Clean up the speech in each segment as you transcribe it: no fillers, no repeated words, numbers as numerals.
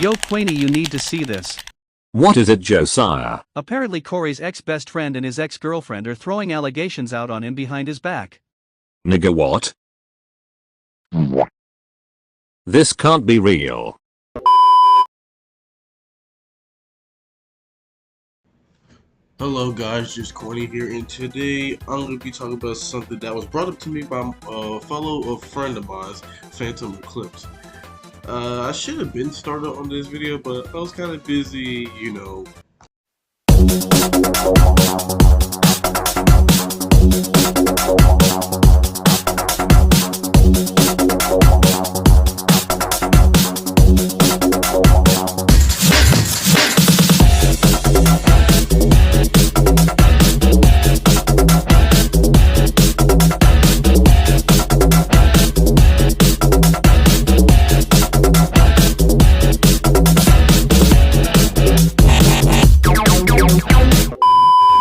Yo, Quany, you need to see this. What is it, Josiah? Apparently Cory's ex-best friend and his ex-girlfriend are throwing allegations out on him behind his back. Nigga, what? This can't be real. Hello guys, JustQuany here, and today I'm going to be talking about something that was brought up to me by a friend of mine, Phantom Eclipse. I should have been started on this video, but I was kind of busy, you know.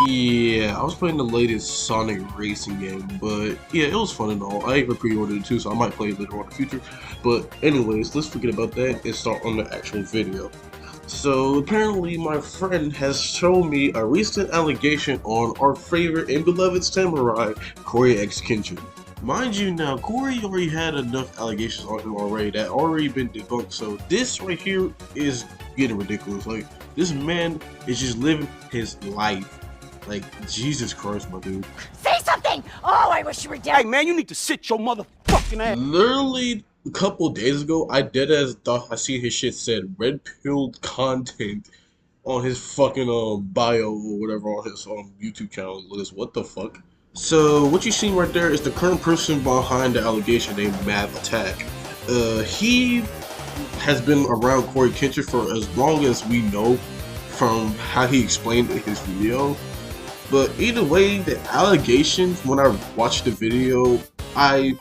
Yeah, I was playing the latest Sonic racing game, but yeah, it was fun and all. I even pre-ordered it too, so I might play it later on in the future. But anyways, let's forget about that and start on the actual video. So apparently my friend has shown me a recent allegation on our favorite and beloved samurai, CoryxKenshin. Mind you now, Cory already had enough allegations on him already that already been debunked, so this right here is getting ridiculous. Like, this man is just living his life. Like, Jesus Christ, my dude. Say something! Oh, I wish you were dead. Hey, man, you need to sit your motherfucking ass. Literally, a couple days ago, I deadass thought I seen his shit said red-pilled content on his fucking bio or whatever on his YouTube channel. What the fuck? So, what you seen right there is the current person behind the allegation named Mav Attack. He has been around CoryxKenshin for as long as we know from how he explained in his video. But either way, the allegations, when I watched the video, I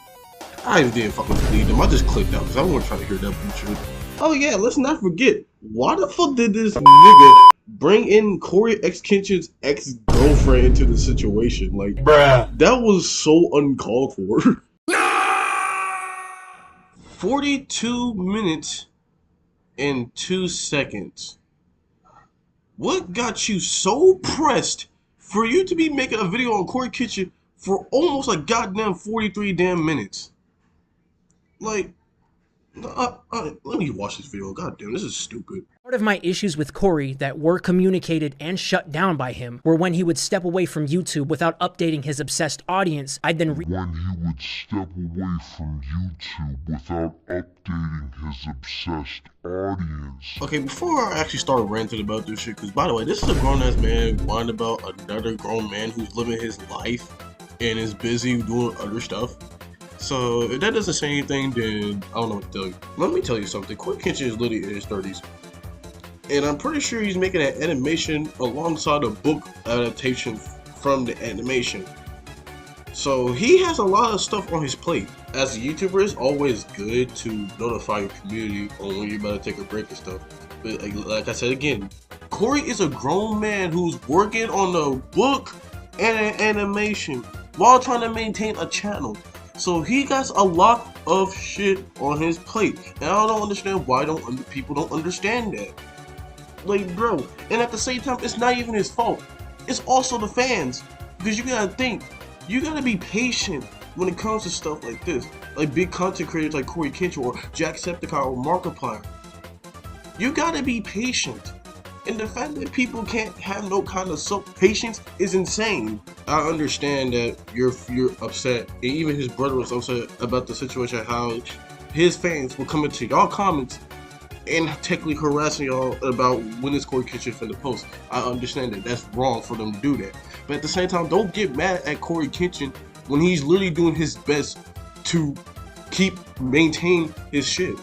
didn't fucking believe them. I just clicked out because I wasn't trying to hear that bullshit. Oh yeah, let's not forget, why the fuck did this nigga bring in CoryxKenshin's ex-girlfriend into the situation? Like, bruh, that was so uncalled for. 42 minutes and 2 seconds. What got you so pressed for you to be making a video on CoryxKenshin for almost like goddamn 43 damn minutes? Like, let me watch this video. Goddamn, this is stupid. Part of my issues with Cory that were communicated and shut down by him were when he would step away from YouTube without updating his obsessed audience. I'd then when he would step away from YouTube without updating his obsessed audience. Okay, before I actually start ranting about this shit, because by the way, this is a grown-ass man whining about another grown man who's living his life and is busy doing other stuff. So if that doesn't say anything, then I don't know what to tell you. Let me tell you something. CoryxKenshin is literally in his 30s. And I'm pretty sure he's making an animation alongside a book adaptation from the animation. So he has a lot of stuff on his plate. As a YouTuber, it's always good to notify your community on when you're about to take a break and stuff. But like I said again, Cory is a grown man who's working on a book and an animation while trying to maintain a channel. So he got a lot of shit on his plate, and I don't understand why people don't understand that. Like, bro, and at the same time, it's not even his fault. It's also the fans, because you gotta think, you gotta be patient when it comes to stuff like this, like big content creators like CoryxKenshin or Jacksepticeye or Markiplier. You gotta be patient. And the fact that people can't have no kind of self-patience is insane. I understand that you're upset, and even his brother was upset about the situation, how his fans were coming to y'all comments and technically harassing y'all about when is CoryxKenshin finna post. I understand that that's wrong for them to do that. But at the same time, don't get mad at CoryxKenshin when he's literally doing his best to maintain his shit.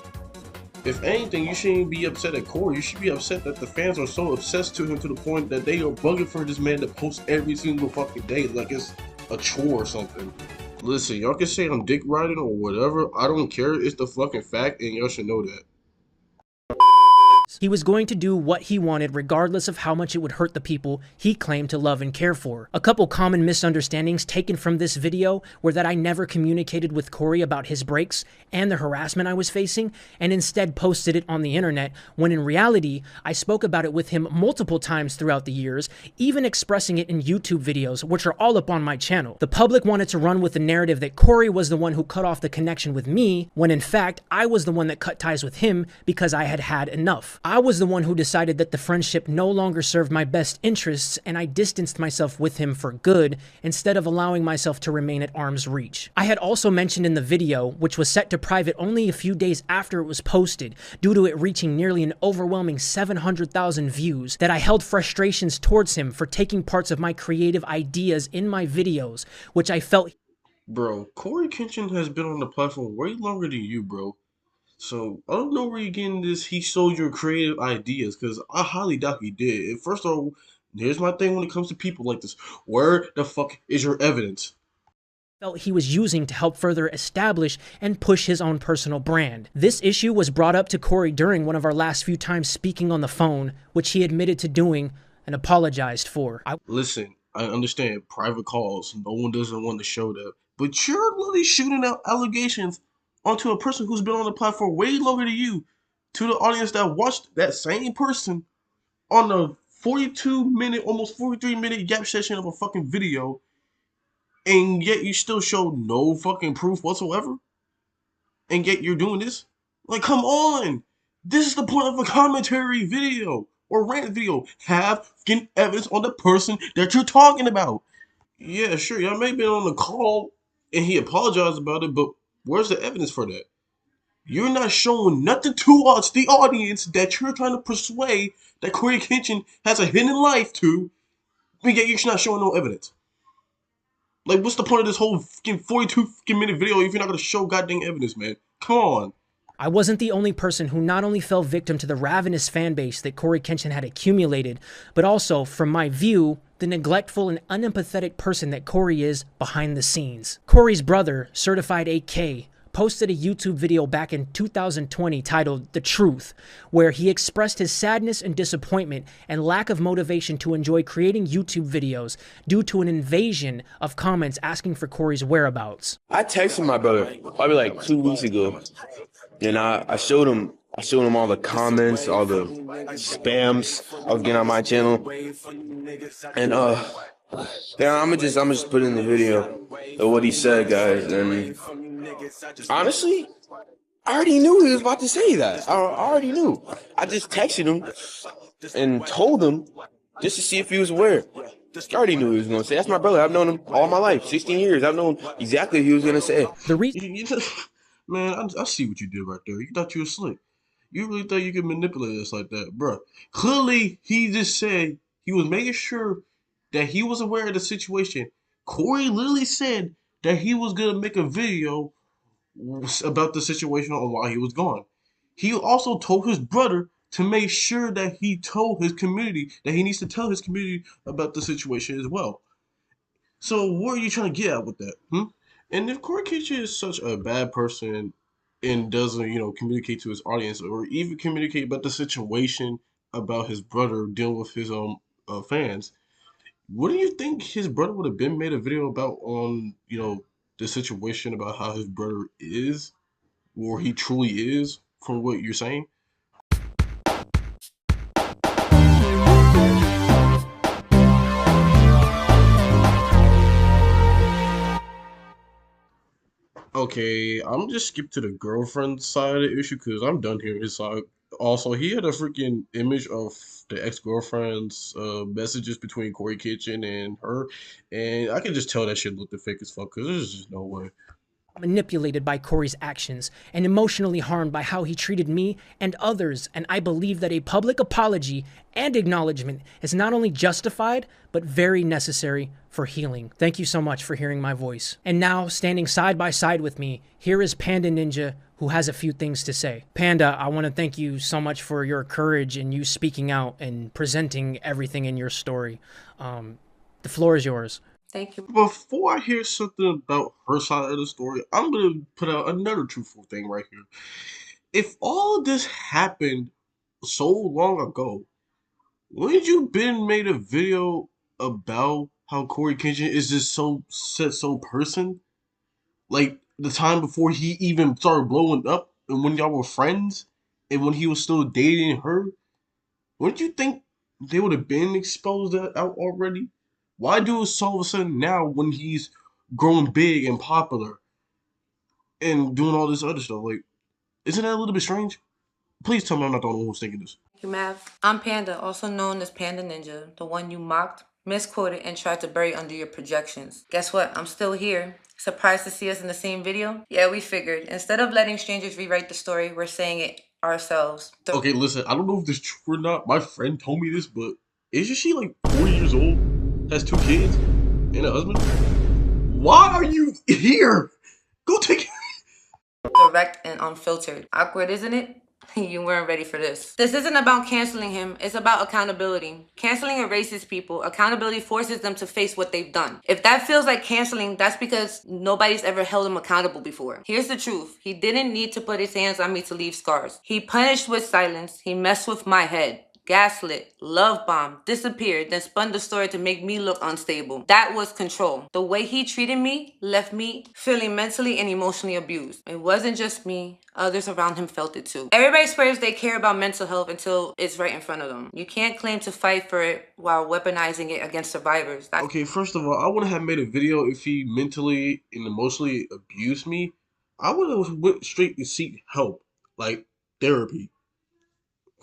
If anything, you shouldn't be upset at Cory. You should be upset that the fans are so obsessed to him to the point that they are bugging for this man to post every single fucking day like it's a chore or something. Listen, y'all can say I'm dick riding or whatever. I don't care. It's the fucking fact, and y'all should know that. He was going to do what he wanted regardless of how much it would hurt the people he claimed to love and care for. A couple common misunderstandings taken from this video were that I never communicated with Cory about his breaks and the harassment I was facing, and instead posted it on the internet, when in reality, I spoke about it with him multiple times throughout the years, even expressing it in YouTube videos, which are all up on my channel. The public wanted to run with the narrative that Cory was the one who cut off the connection with me, when in fact, I was the one that cut ties with him because I had had enough. I was the one who decided that the friendship no longer served my best interests, and I distanced myself with him for good, instead of allowing myself to remain at arm's reach. I had also mentioned in the video, which was set to private only a few days after it was posted, due to it reaching nearly an overwhelming 700,000 views, that I held frustrations towards him for taking parts of my creative ideas in my videos, which I felt... Bro, CoryxKenshin has been on the platform way longer than you, bro. So, I don't know where you're getting this, he sold your creative ideas, because I highly doubt he did. And first of all, here's my thing when it comes to people like this. Where the fuck is your evidence? Felt he was using to help further establish and push his own personal brand. This issue was brought up to Cory during one of our last few times speaking on the phone, which he admitted to doing and apologized for. Listen, I understand private calls, no one doesn't want to show that, but you're literally shooting out allegations onto a person who's been on the platform way longer than you, to the audience that watched that same person on a 42-minute, almost 43-minute gap session of a fucking video, and yet you still show no fucking proof whatsoever, and yet you're doing this? Like, come on! This is the point of a commentary video or rant video. Have fucking evidence on the person that you're talking about. Yeah, sure, y'all may have been on the call and he apologized about it, but where's the evidence for that? You're not showing nothing to us, the audience, that you're trying to persuade that CoryxKenshin has a hidden life to, but yet you're not showing no evidence. Like, what's the point of this whole fucking 42-minute video if you're not gonna show goddamn evidence, man? Come on. I wasn't the only person who not only fell victim to the ravenous fanbase that CoryxKenshin had accumulated, but also, from my view, the neglectful and unempathetic person that Cory is behind the scenes. Cory's brother, Certified 8K, posted a YouTube video back in 2020 titled The Truth, where he expressed his sadness and disappointment and lack of motivation to enjoy creating YouTube videos due to an invasion of comments asking for Cory's whereabouts. I texted my brother probably like 2 weeks ago, and I showed him all the comments, all the spams I was getting on my channel, and I'm just put in the video of what he said, guys, and honestly, I already knew he was about to say that. I already knew. I just texted him and told him just to see if he was aware. I already knew he was going to say. That's my brother. I've known him all my life, 16 years. I've known exactly what he was going to say. Man, I see what you did right there. You thought you were slick. You really thought you could manipulate us like that, bruh. Clearly, he just said he was making sure that he was aware of the situation. Cory literally said that he was going to make a video about the situation on why he was gone. He also told his brother to make sure that he told his community that he needs to tell his community about the situation as well. So what are you trying to get at with that? And if CoryxKenshin is such a bad person and doesn't, communicate to his audience or even communicate about the situation about his brother dealing with his fans, wouldn't you think his brother would have been made a video about on, the situation about how his brother is, or he truly is, from what you're saying? Okay, I'm just skip to the girlfriend side of the issue because I'm done hearing his side. Also, he had a freaking image of the ex-girlfriend's messages between CoryxKenshin and her, and I can just tell that shit looked fake as fuck because there's just no way. Manipulated by Cory's actions and emotionally harmed by how he treated me and others, and I believe that a public apology and acknowledgement is not only justified but very necessary for healing. Thank you so much for hearing my voice. And now, standing side by side with me, here is Panda Ninja, who has a few things to say. Panda, I want to thank you so much for your courage and you speaking out and presenting everything in your story. The floor is yours. Thank you. Before I hear something about her side of the story, I'm going to put out another truthful thing right here. If all of this happened so long ago. Wouldn't you been made a video about how CoryxKenshin is just so person? Like the time before he even started blowing up and when y'all were friends and when he was still dating her? Wouldn't you think they would have been exposed out already? Why do it all of a sudden now when he's growing big and popular and doing all this other stuff? Like, isn't that a little bit strange? Please tell me I'm not the only one who's thinking this. Thank you, Mav. I'm Panda, also known as Panda Ninja, the one you mocked, misquoted, and tried to bury under your projections. Guess what? I'm still here. Surprised to see us in the same video? Yeah, we figured. Instead of letting strangers rewrite the story, we're saying it ourselves. Okay, listen, I don't know if this is true or not. My friend told me this, but isn't she like 40 years old? Has 2 kids and a husband? Why are you here? Go take it. Direct and unfiltered. Awkward, isn't it? You weren't ready for this. This isn't about canceling him. It's about accountability. Canceling erases people. Accountability forces them to face what they've done. If that feels like canceling, that's because nobody's ever held him accountable before. Here's the truth. He didn't need to put his hands on me to leave scars. He punished with silence. He messed with my head. Gaslit, love bomb, disappeared, then spun the story to make me look unstable. That was control. The way he treated me left me feeling mentally and emotionally abused. It wasn't just me. Others around him felt it too. Everybody swears they care about mental health until it's right in front of them. You can't claim to fight for it while weaponizing it against survivors. Okay, first of all, I wouldn't have made a video if he mentally and emotionally abused me. I would have went straight to seek help, like therapy.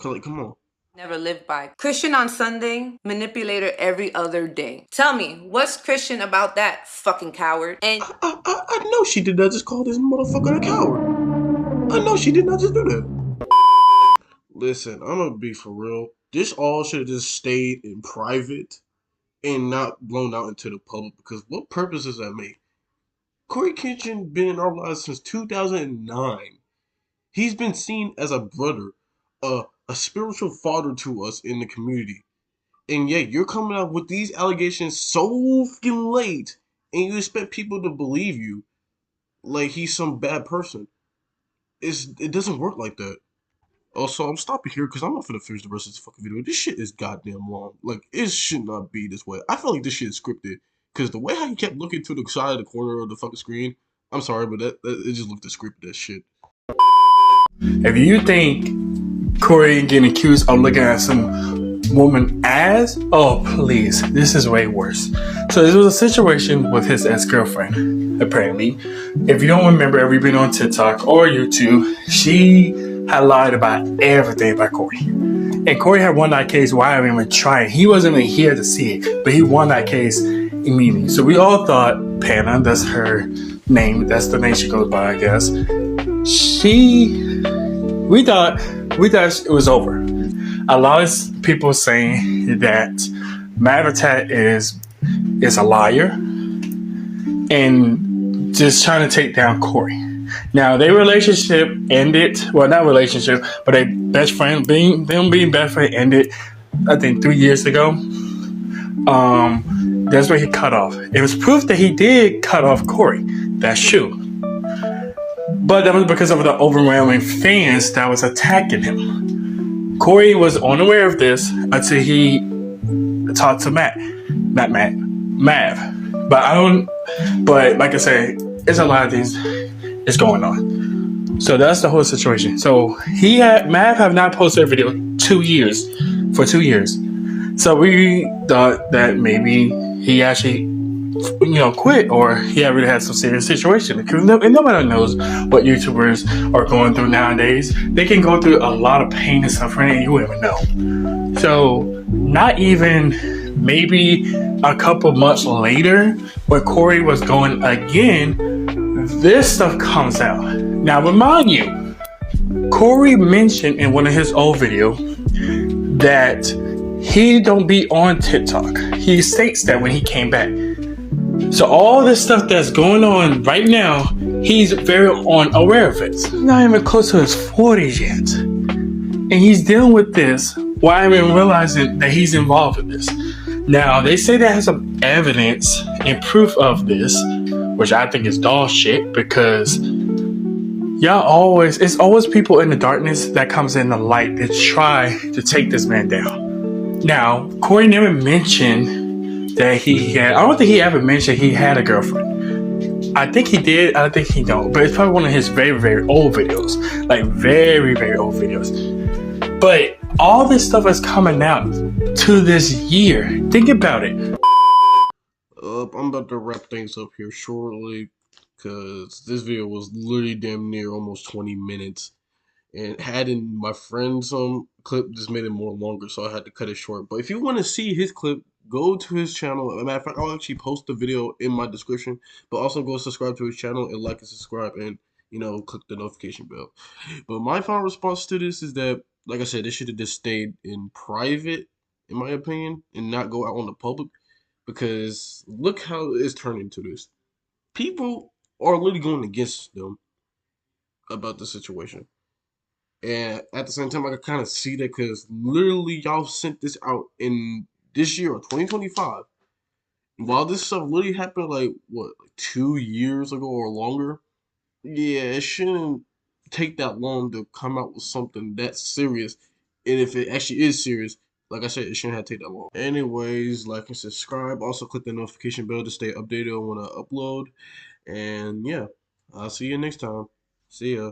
Like, come on. Never lived by. Christian on Sunday, manipulator every other day. Tell me, what's Christian about that, fucking coward? And I know she did not just call this motherfucker a coward. I know she did not just do that. Listen, I'm gonna be for real. This all should have just stayed in private and not blown out into the public, because what purpose does that make? CoryxKenshin been in our lives since 2009. He's been seen as a brother, a spiritual father to us in the community. And yet you're coming out with these allegations so fucking late, and you expect people to believe you like he's some bad person. It doesn't work like that. Also, I'm stopping here because I'm not finna finish the rest of this fucking video. This shit is goddamn long. Like, it should not be this way. I feel like this shit is scripted. Because the way how you kept looking to the side of the corner of the fucking screen, I'm sorry, but that it just looked scripted as shit. If you think Cory getting accused of looking at some woman ass, oh please, this is way worse. So this was a situation with his ex-girlfriend, apparently. If you don't remember, if you've been on TikTok or YouTube, she had lied about everything about Cory. And Cory had won that case without even trying. He wasn't even here to see it, but he won that case immediately. So we all thought, Panna, that's her name, that's the name she goes by, I guess. We thought it was over. A lot of people saying that Mavatat is a liar and just trying to take down Cory. Now their relationship ended. Well, not relationship, but their best friend being best friend ended. I think 3 years ago. That's where he cut off. It was proof that he did cut off Cory. That's true. But that was because of the overwhelming fans that was attacking him. Cory was unaware of this until he talked to Mav. But like I said, it's a lot of things is going on. So that's the whole situation. So Mav have not posted a video for 2 years. So we thought that maybe he actually quit, or he already had some serious situation, because nobody knows what YouTubers are going through nowadays. They can go through a lot of pain and suffering and you won't even know. So not even maybe a couple months later, when Cory was going again, this stuff comes out. Now remind you, Cory mentioned in one of his old videos that he don't be on TikTok. He states that when he came back. So all this stuff that's going on right now, he's very unaware of it. He's not even close to his 40s yet. And he's dealing with this while even realizing that he's involved with this. Now, they say they have some evidence and proof of this, which I think is dog shit, because it's always people in the darkness that comes in the light that try to take this man down. Now, Cory never mentioned that I don't think he ever mentioned he had a girlfriend. I think he did, I think he don't, but it's probably one of his very, very old videos. Like very, very old videos. But all this stuff is coming out to this year. Think about it. I'm about to wrap things up here shortly because this video was literally damn near almost 20 minutes. And adding my friend's clip just made it more longer, so I had to cut it short. But if you want to see his clip, go to his channel. As a matter of fact, I'll actually post the video in my description. But also go subscribe to his channel and like and subscribe and, click the notification bell. But my final response to this is that, like I said, this should have just stayed in private, in my opinion, and not go out on the public. Because look how it's turned into this. People are literally going against them about the situation. And at the same time, I can kind of see that because literally y'all sent this out in this year of 2025. While this stuff literally happened like 2 years ago or longer, yeah, it shouldn't take that long to come out with something that serious. And if it actually is serious, like I said, it shouldn't have to take that long. Anyways, like and subscribe. Also click the notification bell to stay updated on when I upload. And yeah, I'll see you next time. See ya.